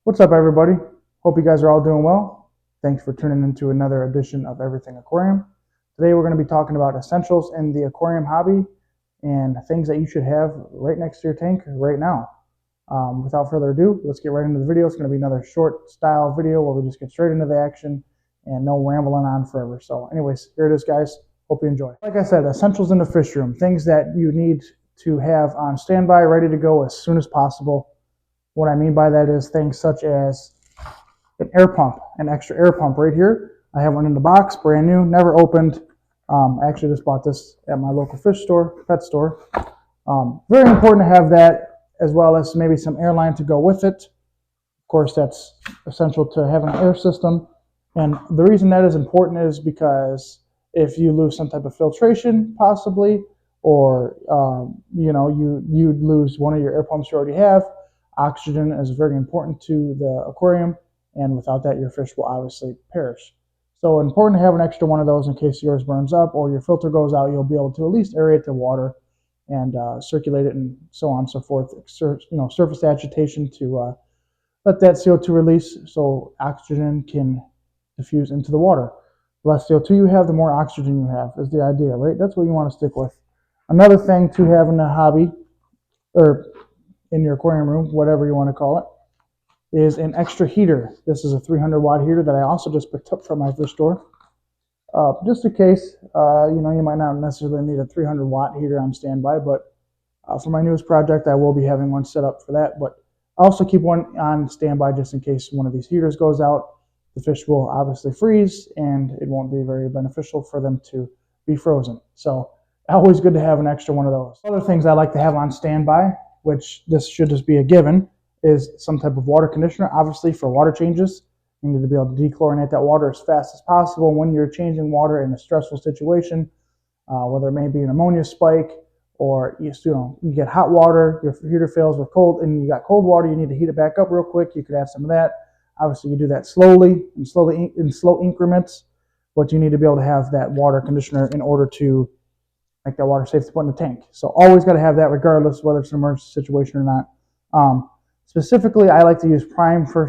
What's up, everybody? Hope you guys are all doing well. Thanks for tuning into another edition of Everything Aquarium. Today, we're going to be talking about essentials in the aquarium hobby and things that you should have right next to your tank right now. Without further ado, let's get right into the video. It's going to be another short style video where we just get straight into the action and no rambling on forever. So, anyways, here it is, guys. Hope you enjoy. Like I said, essentials in the fish room, things that you need to have on standby, ready to go as soon as possible. What I mean by that is things such as an air pump, an extra air pump right here. I have one in the box, brand new, never opened. I actually just bought this at my local fish store, pet store. Very important to have that, as well as maybe some airline to go with it. Of course, that's essential to having an air system. And the reason that is important is because if you lose some type of filtration, possibly, or you'd lose one of your air pumps you already have. Oxygen is very important to the aquarium, and without that, your fish will obviously perish. So important to have an extra one of those in case yours burns up or your filter goes out. You'll be able to at least aerate the water and circulate it, and so on and so forth. Surface agitation to let that CO2 release so oxygen can diffuse into the water. The less CO2 you have, the more oxygen you have, is the idea, right? That's what you want to stick with. Another thing to have in the hobby, or in your aquarium room, whatever you want to call it, is an extra heater. This is a 300-watt heater that I also just picked up from my fish store. Just in case, you might not necessarily need a 300-watt heater on standby, but for my newest project, I will be having one set up for that. But I also keep one on standby just in case one of these heaters goes out. The fish will obviously freeze, and it won't be very beneficial for them to be frozen. So always good to have an extra one of those. Other things I like to have on standby, which this should just be a given, is some type of water conditioner. Obviously, for water changes, you need to be able to dechlorinate that water as fast as possible when you're changing water in a stressful situation, whether it may be an ammonia spike or you get hot water, your heater fails with cold, and you got cold water, you need to heat it back up real quick. You could add some of that. Obviously, you do that slowly in slow increments, but you need to be able to have that water conditioner in order to make that water safe to put in the tank. So always got to have that regardless whether it's an emergency situation or not. Specifically, I like to use Prime for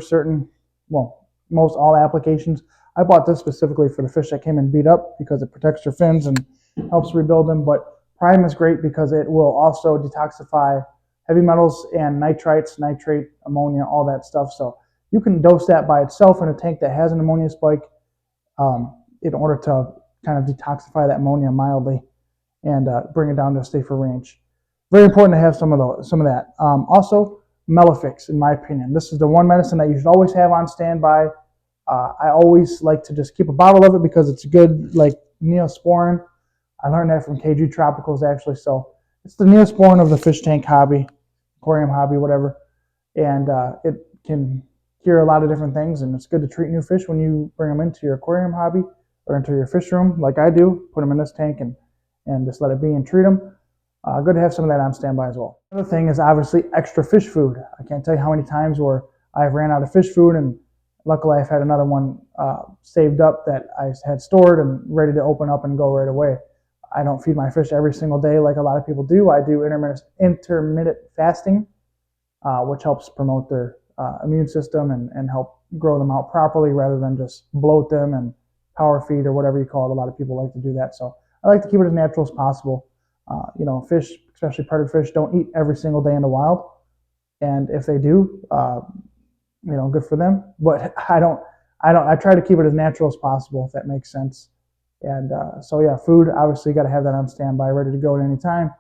most all applications. I bought this specifically for the fish that came in beat up because it protects their fins and helps rebuild them. But Prime is great because it will also detoxify heavy metals and nitrites, nitrate, ammonia, all that stuff. So you can dose that by itself in a tank that has an ammonia spike in order to kind of detoxify that ammonia mildly and bring it down to a safer range. Very important to have some of that. Also, Melafix, in my opinion. This is the one medicine that you should always have on standby. I always like to just keep a bottle of it because it's good, like Neosporin. I learned that from KG Tropicals, actually. So it's the Neosporin of the fish tank hobby, aquarium hobby, whatever. And it can cure a lot of different things, and it's good to treat new fish when you bring them into your aquarium hobby or into your fish room, like I do. Put them in this tank and just let it be and treat them. Good to have some of that on standby as well. Another thing is obviously extra fish food. I can't tell you how many times where I've ran out of fish food, and luckily I've had another one saved up that I had stored and ready to open up and go right away. I don't feed my fish every single day like a lot of people do. I do intermittent fasting, which helps promote their immune system and help grow them out properly rather than just bloat them and power feed or whatever you call it. A lot of people like to do that. So I like to keep it as natural as possible. Fish, especially predator fish, don't eat every single day in the wild, and if they do, good for them. But I try to keep it as natural as possible, if that makes sense. And food, obviously, you got to have that on standby, ready to go at any time.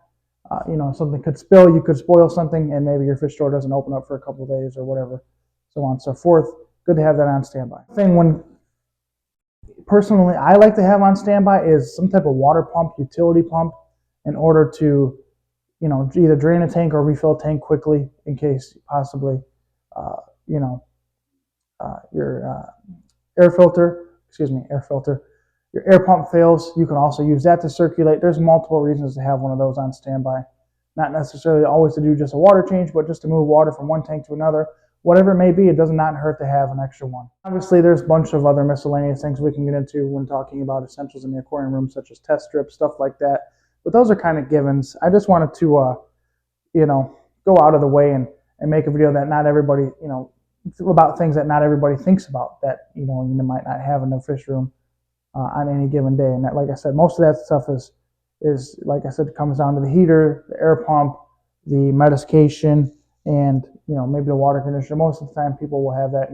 Something could spill, you could spoil something, and maybe your fish store doesn't open up for a couple of days or whatever, so on and so forth. Good to have that on standby. Personally, I like to have on standby is some type of water pump, utility pump, in order to, either drain a tank or refill a tank quickly in case possibly, your air filter, your air pump fails. You can also use that to circulate. There's multiple reasons to have one of those on standby. Not necessarily always to do just a water change, but just to move water from one tank to another. Whatever it may be, it does not hurt to have an extra one. Obviously, there's a bunch of other miscellaneous things we can get into when talking about essentials in the aquarium room, such as test strips, stuff like that. But those are kind of givens. I just wanted to, go out of the way and make a video that not everybody, about things that not everybody thinks about that you might not have in the fish room on any given day. And that, like I said, most of that stuff is like I said, it comes down to the heater, the air pump, the medication, and maybe the water conditioner. Most of the time, people will have that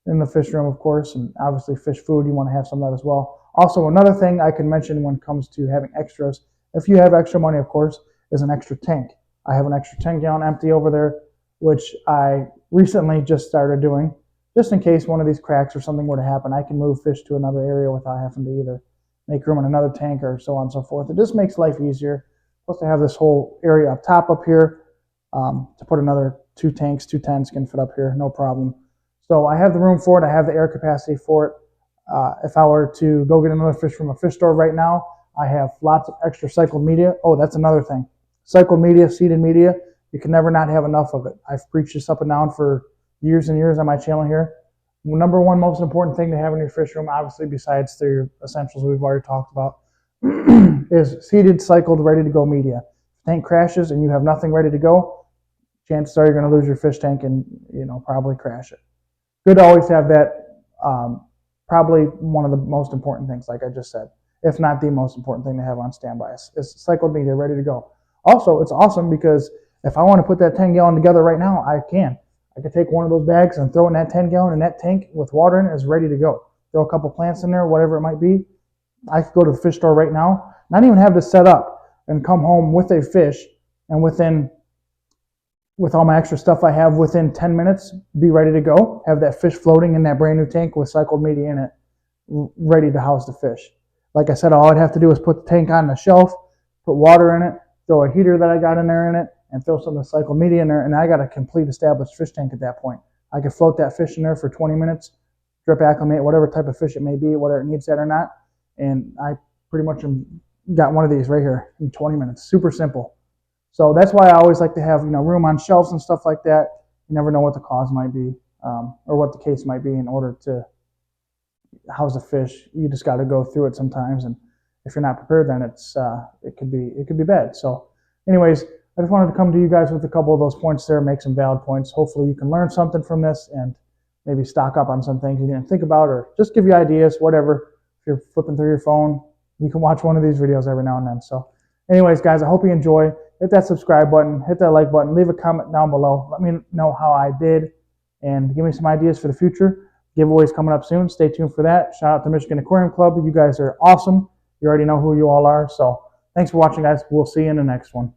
in the fish room, of course, and obviously fish food. You want to have some of that as well. Also, another thing I can mention when it comes to having extras, if you have extra money, of course, is an extra tank. I have an extra 10-gallon empty over there, which I recently just started doing, just in case one of these cracks or something were to happen. I can move fish to another area without having to either make room in another tank or so on and so forth. It just makes life easier. Plus, to have this whole area up top up here to put another 2 tanks, 2 tents can fit up here, no problem. So I have the room for it. I have the air capacity for it. If I were to go get another fish from a fish store right now, I have lots of extra cycled media. Oh, that's another thing. Cycled media, seeded media, you can never not have enough of it. I've preached this up and down for years and years on my channel here. Number one most important thing to have in your fish room, obviously besides the essentials we've already talked about, is seeded, cycled, ready to go media. If the tank crashes and you have nothing ready to go, chances are you're going to lose your fish tank and probably crash it. Good to always have that. Probably one of the most important things, like I just said, if not the most important thing to have on standby is cycled media ready to go. Also, it's awesome because if I want to put that 10-gallon together right now, I can. I could take one of those bags and throw in that 10-gallon, and that tank with water in it is ready to go. Throw a couple plants in there, whatever it might be. I could go to the fish store right now, not even have this set up, and come home with a fish, and with all my extra stuff I have, within 10 minutes, be ready to go. Have that fish floating in that brand new tank with cycled media in it, ready to house the fish. Like I said, all I'd have to do is put the tank on the shelf, put water in it, throw a heater that I got in there in it, and throw some of the cycled media in there, and I got a complete established fish tank at that point. I could float that fish in there for 20 minutes, drip acclimate, whatever type of fish it may be, whether it needs that or not, and I pretty much got one of these right here in 20 minutes. Super simple. So that's why I always like to have room on shelves and stuff like that. You never know what the cause might be or what the case might be in order to house a fish. You just got to go through it sometimes, and if you're not prepared, then it could be bad. So, anyways, I just wanted to come to you guys with a couple of those points there, make some valid points. Hopefully, you can learn something from this and maybe stock up on some things you didn't think about, or just give you ideas, whatever. If you're flipping through your phone, you can watch one of these videos every now and then. So, anyways, guys, I hope you enjoy. Hit that subscribe button, hit that like button, leave a comment down below. Let me know how I did, and give me some ideas for the future. Giveaways coming up soon. Stay tuned for that. Shout out to Michigan Aquarium Club. You guys are awesome. You already know who you all are. So thanks for watching, guys. We'll see you in the next one.